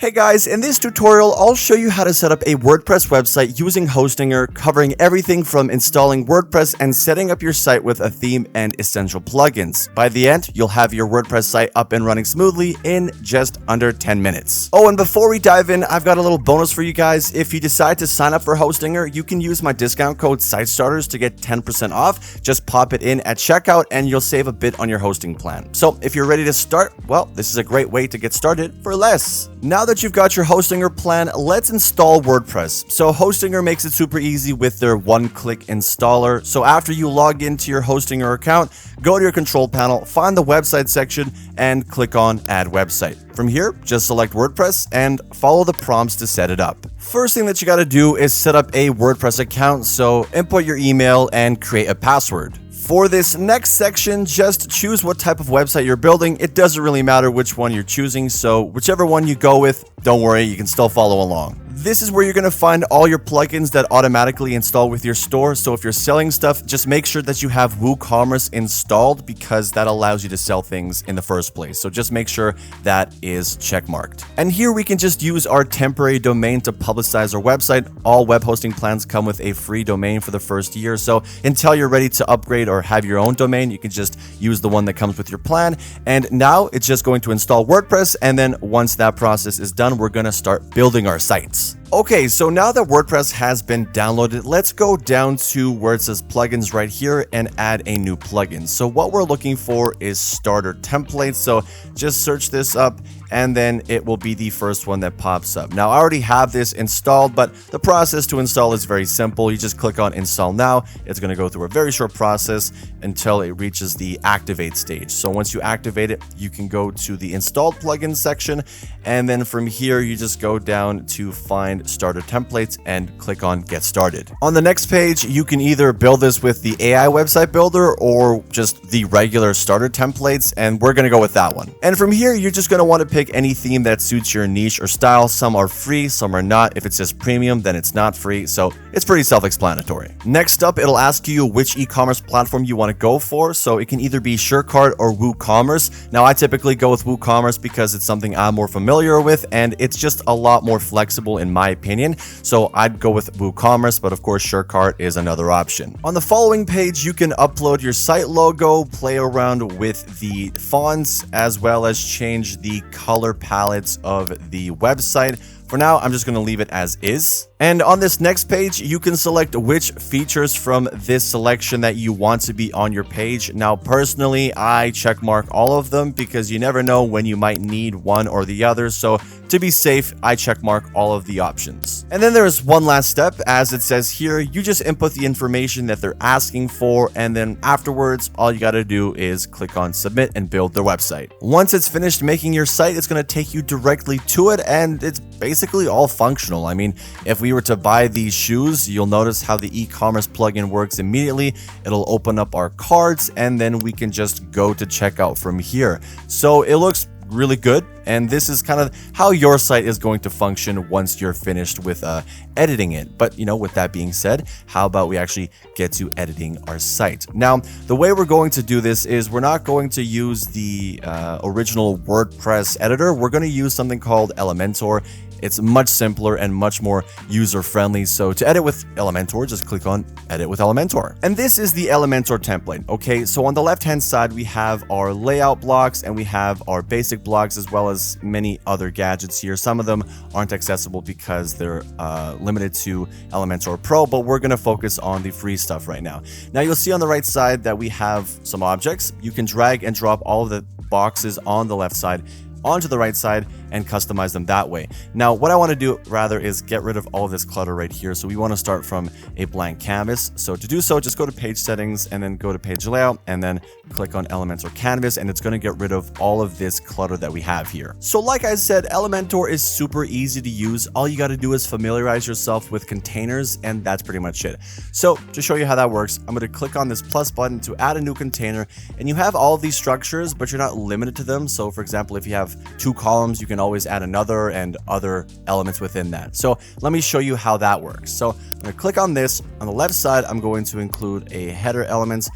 Hey guys, in this tutorial, I'll show you how to set up a WordPress website using Hostinger, covering everything from installing WordPress and setting up your site with a theme and essential plugins. By the end, you'll have your WordPress site up and running smoothly in just under 10 minutes. Oh, and before we dive in, I've got a little bonus for you guys. If you decide to sign up for Hostinger, you can use my discount code SiteStarters to get 10% off. Just pop it in at checkout and you'll save a bit on your hosting plan. So if you're ready to start, well, this is a great way to get started for less. Now that you've got your Hostinger plan, let's install WordPress. So Hostinger makes it super easy with their one-click installer. So after you log into your Hostinger account, go to your control panel, find the website section, and click on Add Website. From here, just select WordPress and follow the prompts to set it up. First thing that you gotta do is set up a WordPress account, so input your email and create a password. For this next section, just choose what type of website you're building. It doesn't really matter which one you're choosing, so whichever one you go with, don't worry, you can still follow along. This is where you're going to find all your plugins that automatically install with your store. So if you're selling stuff, just make sure that you have WooCommerce installed because that allows you to sell things in the first place. So just make sure that is checkmarked. And here we can just use our temporary domain to publicize our website. All web hosting plans come with a free domain for the first year. So until you're ready to upgrade or have your own domain, you can just use the one that comes with your plan. And now it's just going to install WordPress. And then once that process is done, we're going to start building our sites. Okay, so now that WordPress has been downloaded, let's go down to where it says plugins right here and add a new plugin. So what we're looking for is starter templates. So just search this up and then it will be the first one that pops up. Now I already have this installed, but the process to install is very simple. You just click on install now. It's going to go through a very short process until it reaches the activate stage. So once you activate it, you can go to the installed plugins section. And then from here, you just go down to find starter templates and click on get started. On the next page, you can either build this with the AI website builder or just the regular starter templates. And we're going to go with that one. And from here, you're just going to want to pick any theme that suits your niche or style. Some are free, some are not. If it says premium, then it's not free. So it's pretty self-explanatory. Next up, it'll ask you which e-commerce platform you want to go for. So it can either be SureCart or WooCommerce. Now I typically go with WooCommerce because it's something I'm more familiar with and it's just a lot more flexible in my opinion. So I'd go with WooCommerce, but of course SureCart is another option. On the following page, you can upload your site logo, play around with the fonts, as well as change the color palettes of the website. For now, I'm just going to leave it as is. And on this next page, you can select which features from this selection that you want to be on your page. Now, personally, I checkmark all of them because you never know when you might need one or the other. So to be safe, I checkmark all of the options. And then there's one last step. As it says here, you just input the information that they're asking for. And then afterwards, all you got to do is click on submit and build their website. Once it's finished making your site, it's going to take you directly to it. And it's basically all functional. I mean, if we were to buy these shoes, you'll notice how the e-commerce plugin works immediately. It'll open up our carts and then we can just go to checkout from here. So it looks really good. And this is kind of how your site is going to function once you're finished with editing it. But, you know, with that being said, how about we actually get to editing our site? Now, the way we're going to do this is we're not going to use the original WordPress editor. We're going to use something called Elementor. It's much simpler and much more user-friendly. So to edit with Elementor, just click on Edit with Elementor. And this is the Elementor template. Okay, so on the left-hand side, we have our layout blocks and we have our basic blocks as well as many other gadgets here. Some of them aren't accessible because they're limited to Elementor Pro, but we're going to focus on the free stuff right now. Now you'll see on the right side that we have some objects. You can drag and drop all of the boxes on the left side onto the right side and customize them that way. Now, what I want to do rather is get rid of all of this clutter right here. So we want to start from a blank canvas. So to do so, just go to page settings and then go to page layout and then click on Elementor canvas and it's going to get rid of all of this clutter that we have here. So like I said, Elementor is super easy to use. All you got to do is familiarize yourself with containers and that's pretty much it. So to show you how that works, I'm going to click on this plus button to add a new container and you have all of these structures, but you're not limited to them. So for example, if you have 2 columns, you can always add another and other elements within that. So let me show you how that works. So I'm going to click on this. On the left side, I'm going to include a header element.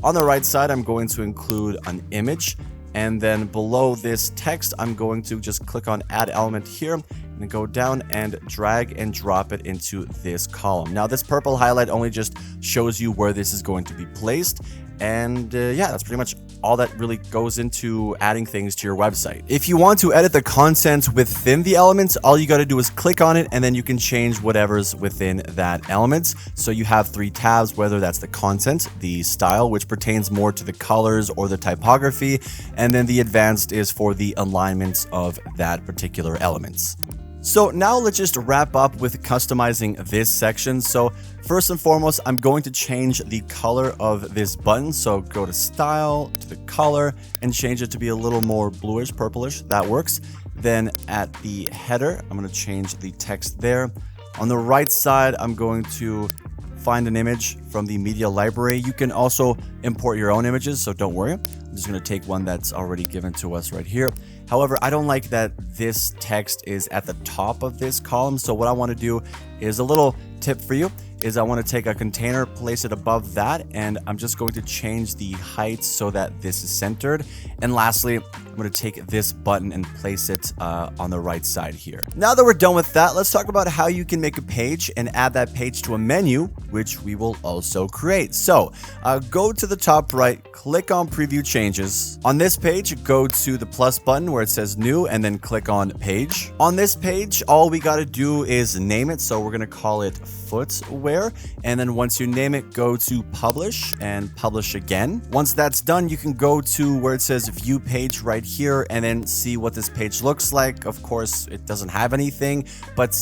On the right side, I'm going to include an image. And then below this text, I'm going to just click on add element here and go down and drag and drop it into this column. Now this purple highlight only just shows you where this is going to be placed. And yeah, that's pretty much all that really goes into adding things to your website. If you want to edit the content within the elements, all you got to do is click on it and then you can change whatever's within that element. So you have 3 tabs, whether that's the content, the style, which pertains more to the colors or the typography, and then the advanced is for the alignments of that particular elements. So now let's just wrap up with customizing this section. So first and foremost, I'm going to change the color of this button. So go to style, to the color, and change it to be a little more bluish, purplish. That works. Then at the header, I'm going to change the text there. On the right side, I'm going to find an image from the media library. You can also import your own images, so don't worry. I'm just going to take one that's already given to us right here. However, I don't like that this text is at the top of this column. So what I want to do is a little tip for you is I want to take a container, place it above that, and I'm just going to change the height so that this is centered. And lastly, I'm going to take this button and place it on the right side here. Now that we're done with that, let's talk about how you can make a page and add that page to a menu, which we will also create. So go to the top right, click on preview changes. On this page, go to the plus button where it says new and then click on page. On this page, all we got to do is name it. So we're going to call it footwear. And then once you name it, go to publish and publish again. Once that's done, you can go to where it says view page right here and then see what this page looks like. Of course, it doesn't have anything, but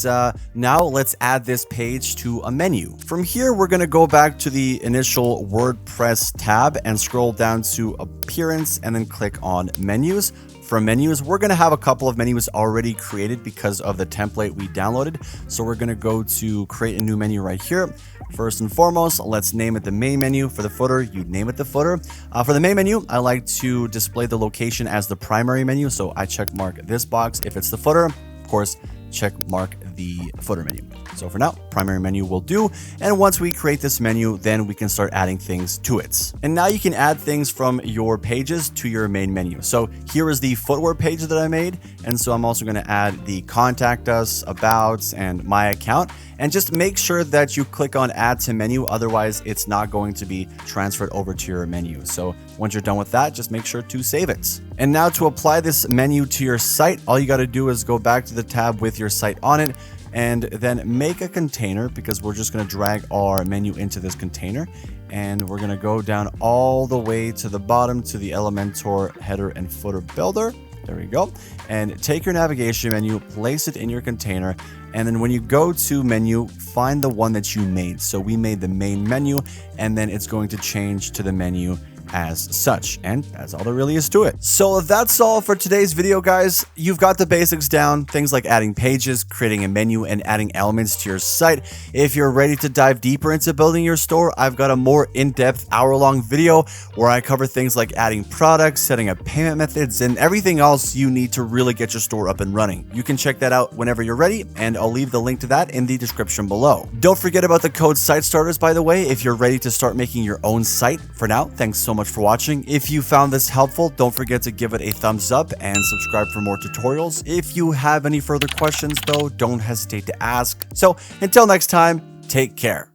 now let's add this page to a menu. From here, we're going to go back to the initial WordPress tab and scroll down to appearance and then click on menus. From menus, we're going to have a couple of menus already created because of the template we downloaded. So we're going to go to create a new menu right here. First and foremost, let's name it the main menu. For the footer, you name it the footer. For the main menu, I like to display the location as the primary menu. So I check mark this box. If it's the footer, of course, check mark the footer menu. So for now, primary menu will do. And once we create this menu, then we can start adding things to it. And now you can add things from your pages to your main menu. So here is the footwear page that I made. And so I'm also going to add the contact us, about, and my account. And just make sure that you click on add to menu. Otherwise, it's not going to be transferred over to your menu. So once you're done with that, just make sure to save it. And now to apply this menu to your site, all you got to do is go back to the tab with your site on it and then make a container, because we're just going to drag our menu into this container. And we're going to go down all the way to the bottom to the Elementor header and footer builder. There we go. And take your navigation menu, place it in your container. And then when you go to menu, find the one that you made. So we made the main menu, and then it's going to change to the menu as such, and that's all there really is to it. So that's all for today's video, guys. You've got the basics down, things like adding pages, creating a menu, and adding elements to your site. If you're ready to dive deeper into building your store, I've got a more in-depth hour-long video where I cover things like adding products, setting up payment methods, and everything else you need to really get your store up and running. You can check that out whenever you're ready, and I'll leave the link to that in the description below. Don't forget about the code Site Starters, by the way, if you're ready to start making your own site. For now, thanks so much for watching. If you found this helpful, don't forget to give it a thumbs up and subscribe for more tutorials. If you have any further questions, though, don't hesitate to ask. So until next time, take care.